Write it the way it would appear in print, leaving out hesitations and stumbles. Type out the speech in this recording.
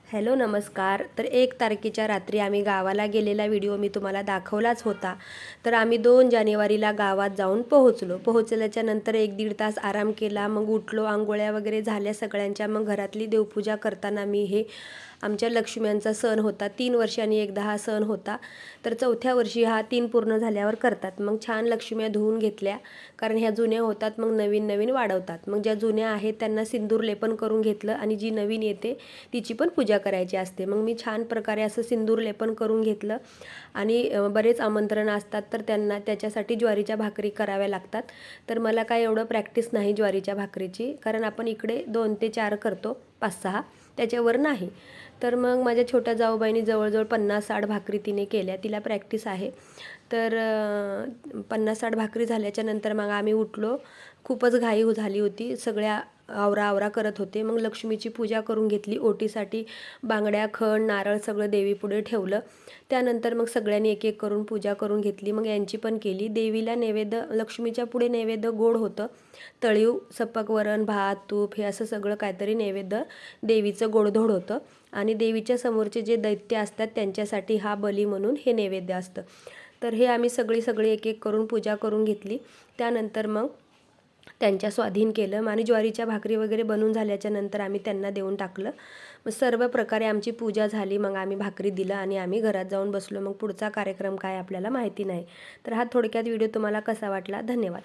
Hello नमस्कार. तर 1 तारखेच्या रात्री आम्ही गावाला गेलेला व्हिडिओ मी तुम्हाला दाखवलाच होता. तर आम्ही 2 जानेवारीला गावात जाऊन पोहोचलो. पोहोचल्याच्या नंतर 1-1.5 तास आराम केला. मग उठलो, अंघोळ्या वगैरे झाल्या सगळ्यांच्या. मग घरातली देवपूजा करताना मी हे आमच्या लक्ष्म्यांचा सण होता. 3 वर्षांनी एकदा हा सण होता. तर 4थ्या वर्षी हा 3 पूर्ण झाल्यावर करतात. मग छान लक्ष्म्या धुवून घेतल्या, कारण ह्या जुन्या होतात मग नवीन नवीन वाढवतात. मग ज्या जुन्या आहेत त्यांना सिंदूर लेपन करून घेतलं आणि जी नवीन येते तिची पण पूजा करायची असते. मग मी छान प्रकारे असं सिंदूर लेपन करून घेतलं आणि बरेच आमंत्रण असतात तर त्यांना त्याच्यासाठी ज्वारीच्या भाकरी कराव्या लागतात. तर मला काय एवढं प्रॅक्टिस नाही ज्वारीच्या भाकरीची, कारण आपण इकडे 2 ते 4 करतो, 5-6 त्याच्यावर नाही. तर मग माझ्या छोट्या जाऊबाईंनी जवळजवळ 50-60 भाकरी तिने केल्या, तिला प्रॅक्टिस आहे. तर 50-60 भाकरी झाल्याच्या नंतर मग आम्ही उठलो. खूपच घाई झाली होती, सगळ्या आवरा करत होते. मग लक्ष्मीची पूजा करून घेतली. ओटीसाठी बांगड्या, खण, नारळ सगळं देवीपुढे ठेवलं. त्यानंतर मग सगळ्यांनी एक एक करून पूजा करून घेतली. मग यांची पण केली. देवीला नैवेद्य, लक्ष्मीच्या पुढे नैवेद्य गोड होतं. तळीव, सपक वरण, भात, तूप हे असं सगळं काहीतरी नैवेद्य देवीचं गोडधोड होतं. आणि देवीच्या समोरचे जे दैत्य असतात त्यांच्यासाठी हा बली म्हणून हे नैवेद्य असतं. तर हे आम्ही सगळी एक एक करून पूजा करून घेतली. त्यानंतर मग त्यांच्या स्वाधीन केलं आणि ज्वारीच्या भाकरी वगैरे बनवून झाल्याच्या नंतर आम्ही त्यांना देऊन टाकलं. मग सर्व प्रकारे आमची पूजा झाली. मग आम्ही भाकरी दिलं आणि आम्ही घरात जाऊन बसलो. मग पुढचा कार्यक्रम काय आपल्याला माहिती नाही. तर हा थोडक्यात व्हिडिओ तुम्हाला कसा वाटला? धन्यवाद.